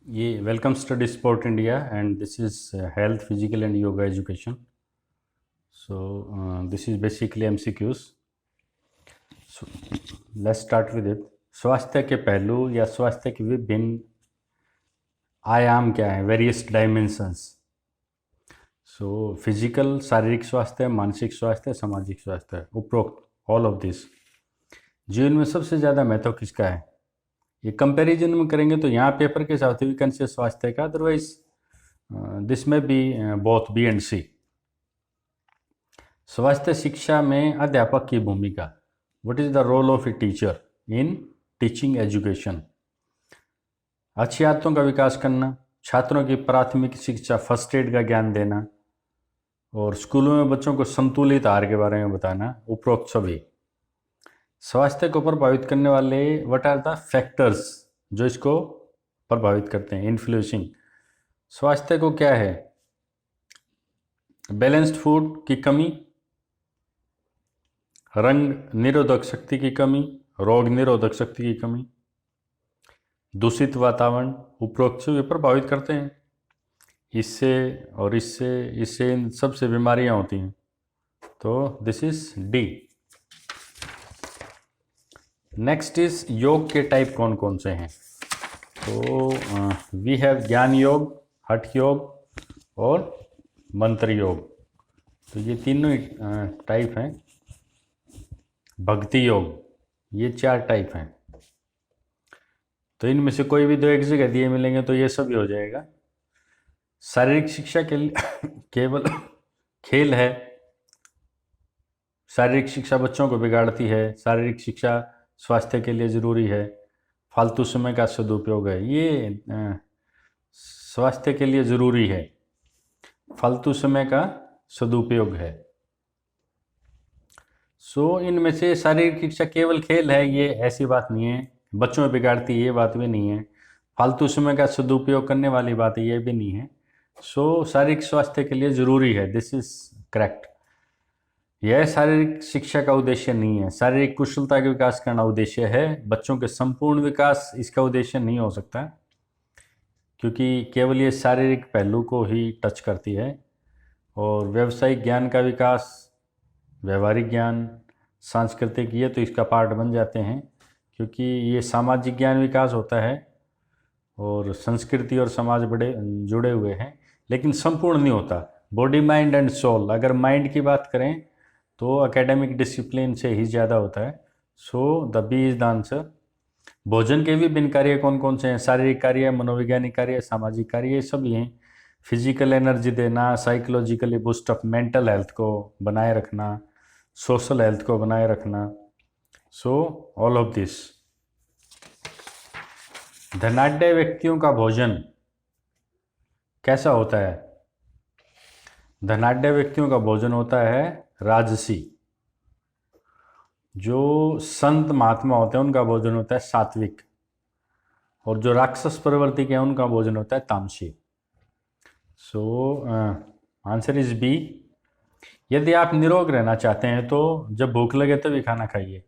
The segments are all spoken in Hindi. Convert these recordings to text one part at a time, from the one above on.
ये welcome study sport India and this is health physical and yoga education. So this is basically MCQs. So let's start with it. स्वास्थ्य के पहलू या स्वास्थ्य के विभिन्न आयाम क्या हैं, वेरियस डायमेंशंस. सो फिजिकल शारीरिक स्वास्थ्य, मानसिक स्वास्थ्य, सामाजिक स्वास्थ्य, उपरोक्त ऑल ऑफ दिस. जीवन में सबसे ज़्यादा महत्व किसका है? ये कंपैरिजन में करेंगे तो यहाँ पेपर के हिसाब से वी कैन से स्वास्थ्य का, अदरवाइज दिस में b both b and c. स्वास्थ्य शिक्षा में अध्यापक की भूमिका. What is the role of a teacher in teaching education? अच्छी आदतों का विकास करना, छात्रों की प्राथमिक शिक्षा, फर्स्ट एड का ज्ञान देना, और स्कूलों में बच्चों को संतुलित आहार के बारे में बताना. उपरोक्त सभी स्वास्थ्य को प्रभावित करने वाले व्हाट आर द फैक्टर्स जो इसको प्रभावित करते हैं, इन्फ्लुएंसिंग. स्वास्थ्य को क्या है? बैलेंस्ड फूड की कमी, रंग निरोधक शक्ति की कमी, रोग निरोधक शक्ति की कमी, दूषित वातावरण. उपरोक्त से प्रभावित करते हैं. इससे और इससे इन सबसे बीमारियां होती हैं. तो this is D. Next is योग के टाइप कौन कौन से हैं? तो वी हैव ज्ञान योग, हठ योग और मंत्र योग. तो ये तीनों टाइप हैं. भक्ति योग, ये 4 टाइप हैं. तो इनमें से कोई भी 2 एक जगह दिए मिलेंगे तो ये सब ही हो जाएगा. शारीरिक शिक्षा के लिए केवल खेल है. शारीरिक शिक्षा बच्चों को बिगाड़ती है. शारीरिक शिक्षा स्वास्थ्य के लिए ज़रूरी है. फालतू समय का सदुपयोग है, ये स्वास्थ्य के लिए ज़रूरी है. फालतू समय का सदुपयोग है. सो इनमें से शारीरिक शिक्षा केवल खेल है, ये ऐसी बात नहीं है. बच्चों में बिगाड़ती ये बात भी नहीं है. फालतू समय का सदुपयोग करने वाली बात ये भी नहीं है. सो शारीरिक स्वास्थ्य के लिए ज़रूरी है. This is correct. यह शारीरिक शिक्षा का उद्देश्य नहीं है. शारीरिक कुशलता का विकास करना उद्देश्य है. बच्चों के संपूर्ण विकास इसका उद्देश्य नहीं हो सकता, क्योंकि केवल ये शारीरिक पहलू को ही टच करती है. और व्यावसायिक ज्ञान का विकास, व्यवहारिक ज्ञान, सांस्कृतिक, ये तो इसका पार्ट बन जाते हैं, क्योंकि ये सामाजिक ज्ञान विकास होता है और संस्कृति और समाज बड़े जुड़े हुए हैं, लेकिन संपूर्ण नहीं होता. Body, mind and soul. अगर माइंड की बात करें तो एकेडमिक डिसिप्लिन से ही ज़्यादा होता है. So the b is the answer. भोजन के विभिन्न कार्य कौन कौन से हैं? शारीरिक कार्य, मनोवैज्ञानिक कार्य, सामाजिक कार्य, ये सभी हैं. फिजिकल एनर्जी देना, साइकोलॉजिकली बूस्टअप, मेंटल हेल्थ को बनाए रखना, सोशल हेल्थ को बनाए रखना. So all of this. धनाढ्य व्यक्तियों का भोजन कैसा होता है? धनाढ्य व्यक्तियों का भोजन होता है राजसी. जो संत महात्मा होते हैं उनका भोजन होता है सात्विक. और जो राक्षस प्रवृत्ति के हैं उनका भोजन होता है तामसी. So answer is b. यदि आप निरोग रहना चाहते हैं तो जब भूख लगे तभी खाना खाइए.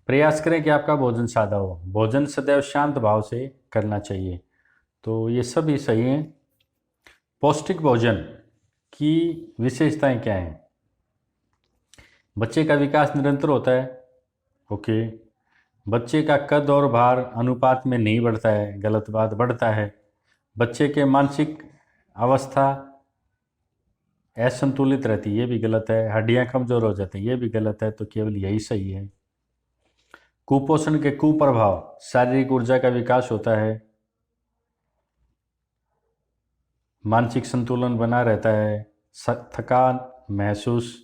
प्रयास करें कि आपका भोजन सादा हो. भोजन सदैव शांत भाव से करना चाहिए. तो ये सभी सही हैं. पौष्टिक भोजन की विशेषताएं क्या हैं? बच्चे का विकास निरंतर होता है. ओके. बच्चे का कद और भार अनुपात में नहीं बढ़ता है. गलत बात. बढ़ता है. बच्चे के मानसिक अवस्था असंतुलित रहती है, ये भी गलत है. हड्डियां कमजोर हो जाती है, ये भी गलत है. तो केवल यही सही है. कुपोषण के कुप्रभाव, शारीरिक ऊर्जा का विकास होता है, मानसिक संतुलन बना रहता है, थकान महसूस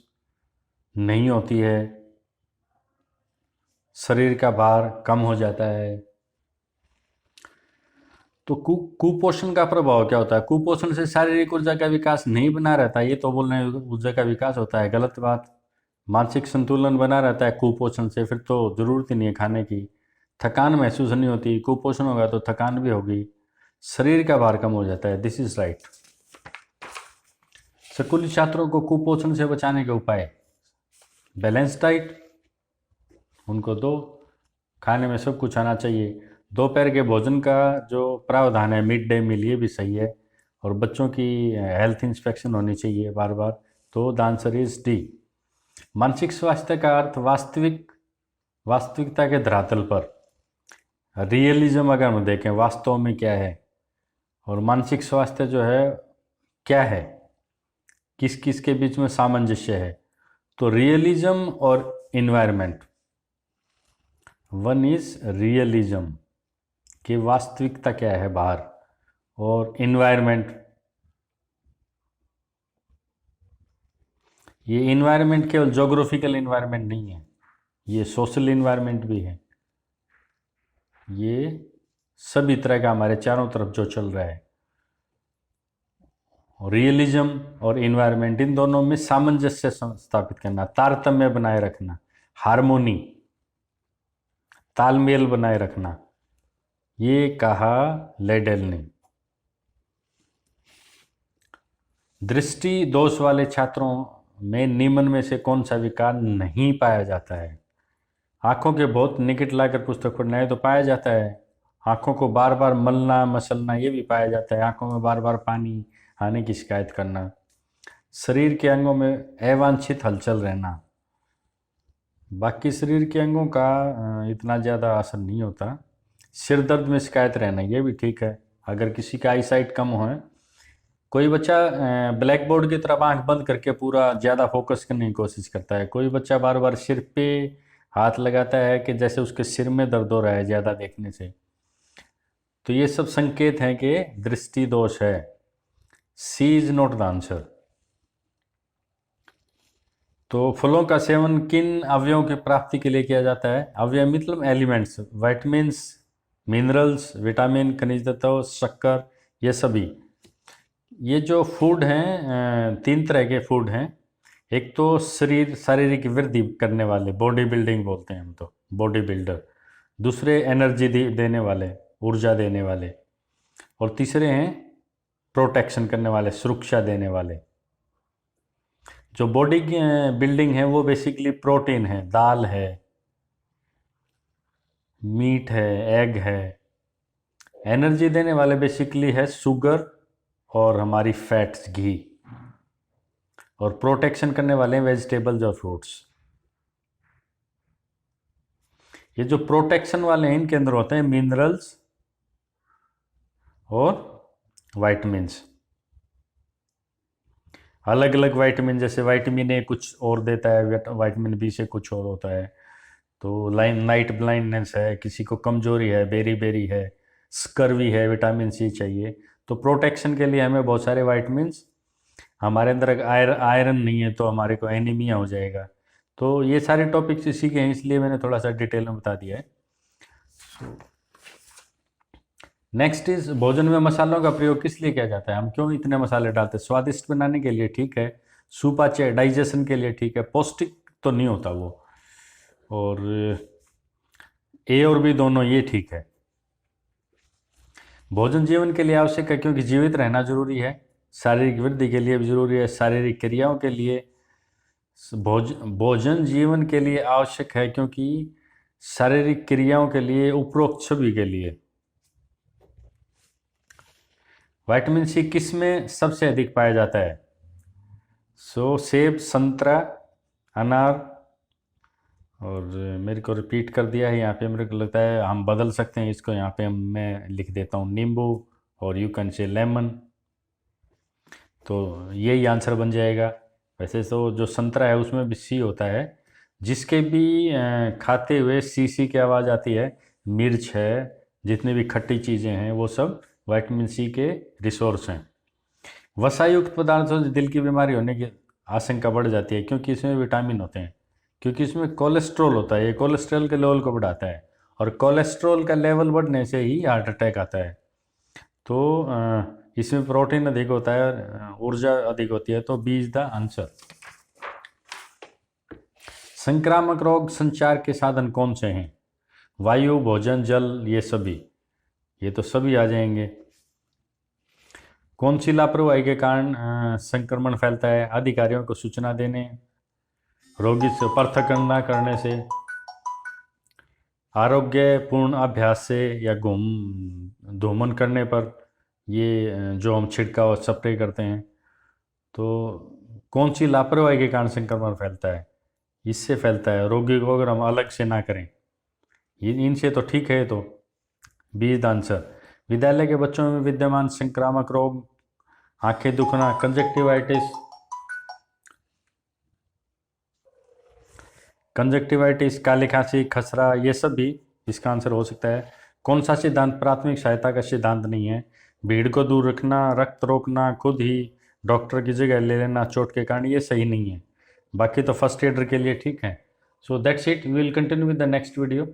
नहीं होती है, शरीर का भार कम हो जाता है. तो कुपोषण का प्रभाव क्या होता है? कुपोषण से शारीरिक ऊर्जा का विकास नहीं बना रहता, ये तो बोल रहे हैं ऊर्जा का विकास होता है. गलत बात. मानसिक संतुलन बना रहता है कुपोषण से, फिर तो ज़रूरत ही नहीं है खाने की. थकान महसूस नहीं होती. कुपोषण होगा तो थकान भी होगी. शरीर का भार कम हो जाता है. This is right. स्कूली छात्रों को कुपोषण से बचाने के उपाय: बैलेंस डाइट उनको दो. खाने में सब कुछ आना चाहिए. दोपहर के भोजन का जो प्रावधान है, मिड डे मील, ये भी सही है। और बच्चों की हेल्थ इंस्पेक्शन होनी चाहिए बार बार। तो द आंसर इज डी। मानसिक स्वास्थ्य का अर्थ वास्तविकता के धरातल पर, रियलिज्म अगर हम देखें वास्तव में क्या है, और मानसिक स्वास्थ्य जो है क्या है, किस किस के बीच में सामंजस्य है। तो रियलिज्म और इन्वायरमेंट, वन इज रियलिज्म कि वास्तविकता क्या है बाहर, और इन्वायरमेंट, ये इन्वायरमेंट केवल जोग्राफिकल इन्वायरमेंट नहीं है, ये सोशल इन्वायरमेंट भी है। ये सभी तरह का हमारे चारों तरफ जो चल रहा है। रियलिज्म और इन्वायरमेंट, इन दोनों में सामंजस्य स्थापित करना, तारतम्य बनाए रखना, हार्मोनी, तालमेल बनाए रखना, ये कहा लेडेल ने। दृष्टि दोष वाले छात्रों में निम्न में से कौन सा विकार नहीं पाया जाता है? आंखों के बहुत निकट लाकर पुस्तक पढ़ना, है तो पाया जाता है। आंखों को बार बार मलना मसलना, ये भी पाया जाता है। आंखों में बार बार पानी आने की शिकायत करना, शरीर के अंगों में अवांछित हलचल रहना। बाकी शरीर के अंगों का इतना ज़्यादा असर नहीं होता। सिर दर्द में शिकायत रहना, ये भी ठीक है अगर किसी का आई साइट कम हो। कोई बच्चा ब्लैक बोर्ड की तरफ आंख बंद करके पूरा ज़्यादा फोकस करने की कोशिश करता है। कोई बच्चा बार बार सिर पे हाथ लगाता है कि जैसे उसके सिर में दर्द हो रहा है ज़्यादा देखने से। तो ये सब संकेत हैं कि दृष्टि दोष है। सी इज नॉट द आंसर। तो फलों का सेवन किन अवयवों की प्राप्ति के लिए किया जाता है? अवयव मतलब एलिमेंट्स, विटामिन्स, मिनरल्स, विटामिन, खनिज तत्व, शक्कर, ये सभी। ये जो फूड हैं, तीन तरह के फूड हैं। एक तो शारीरिक वृद्धि करने वाले, बॉडी बिल्डिंग बोलते हैं हम तो, बॉडी बिल्डर। दूसरे एनर्जी देने वाले, ऊर्जा देने वाले। और तीसरे हैं प्रोटेक्शन करने वाले, सुरक्षा देने वाले। जो बॉडी की बिल्डिंग है वो बेसिकली प्रोटीन है, दाल है, मीट है, एग है। एनर्जी देने वाले बेसिकली है शुगर और हमारी फैट्स, घी। और प्रोटेक्शन करने वाले हैं वेजिटेबल्स और फ्रूट्स। ये जो प्रोटेक्शन वाले हैं इनके अंदर होते हैं मिनरल्स और वाइटामिन्स। अलग अलग वाइटामिन, जैसे वाइटामिन ए कुछ और देता है, वाइटामिन बी से कुछ और होता है। तो नाइट ब्लाइंडनेस है, किसी को कमजोरी है, बेरी है, स्कर्वी है, विटामिन सी चाहिए। तो प्रोटेक्शन के लिए हमें बहुत सारे वाइटामिन्स, हमारे अंदर अगर आयरन नहीं है तो हमारे को एनीमिया हो जाएगा। तो ये सारे टॉपिक्स इसी के हैं, इसलिए मैंने थोड़ा सा डिटेल में बता दिया है। नेक्स्ट इज, भोजन में मसालों का प्रयोग किस लिए किया जाता है? हम क्यों इतने मसाले डालते हैं? स्वादिष्ट बनाने के लिए ठीक है, सुपाच्य डाइजेशन के लिए ठीक है, पौष्टिक तो नहीं होता वो। और ए और बी दोनों ये ठीक है। भोजन जीवन के लिए आवश्यक है क्योंकि जीवित रहना जरूरी है, शारीरिक वृद्धि के लिए भी जरूरी है, शारीरिक क्रियाओं के लिए। भोजन जीवन के लिए आवश्यक है क्योंकि शारीरिक क्रियाओं के लिए, उपरोक्त सभी के लिए। विटामिन सी किस में सबसे अधिक पाया जाता है? सेब, संतरा, अनार। और मेरे को रिपीट कर दिया है यहाँ पे, मेरे को लगता है हम बदल सकते हैं इसको। यहाँ पे मैं लिख देता हूँ नींबू, और यू कैन से लेमन। तो यही आंसर बन जाएगा। वैसे तो जो संतरा है उसमें भी सी होता है, जिसके भी खाते हुए सी की आवाज़ आती है। मिर्च है, जितनी भी खट्टी चीज़ें हैं वो सब विटामिन सी के रिसोर्स हैं। वसायुक्त पदार्थों से दिल की बीमारी होने की आशंका बढ़ जाती है क्योंकि इसमें विटामिन होते हैं, क्योंकि इसमें कोलेस्ट्रॉल होता है। ये कोलेस्ट्रॉल के लेवल को बढ़ाता है, और कोलेस्ट्रॉल का लेवल बढ़ने से ही हार्ट अटैक आता है। तो इसमें प्रोटीन अधिक होता है और ऊर्जा अधिक होती है। तो बी इज द आंसर। संक्रामक रोग संचार के साधन कौन से हैं? वायु, भोजन, जल, ये सभी। ये तो सभी आ जाएंगे। कौन सी लापरवाही के कारण संक्रमण फैलता है? अधिकारियों को सूचना देने, रोगी से पृथक न करने से, आरोग्यपूर्ण अभ्यास से या धूमन करने पर ये जो हम छिड़काव स्प्रे करते हैं, तो कौन सी लापरवाही के कारण संक्रमण फैलता है? इससे फैलता है। रोगी को अगर हम अलग से ना करें, इनसे तो ठीक है। तो बी द आंसर। विद्यालय के बच्चों में विद्यमान संक्रामक रोग, आंखें दुखना, कंजक्टिवाइटिस, काली खांसी, खसरा, ये सब भी इसका आंसर हो सकता है। कौन सा सिद्धांत प्राथमिक सहायता का सिद्धांत नहीं है? भीड़ को दूर रखना, रक्त रोकना, खुद ही डॉक्टर की जगह ले लेना चोट के कारण, ये सही नहीं है। बाकी तो फर्स्ट एडर के लिए ठीक है। So that's it, we will continue with the next video.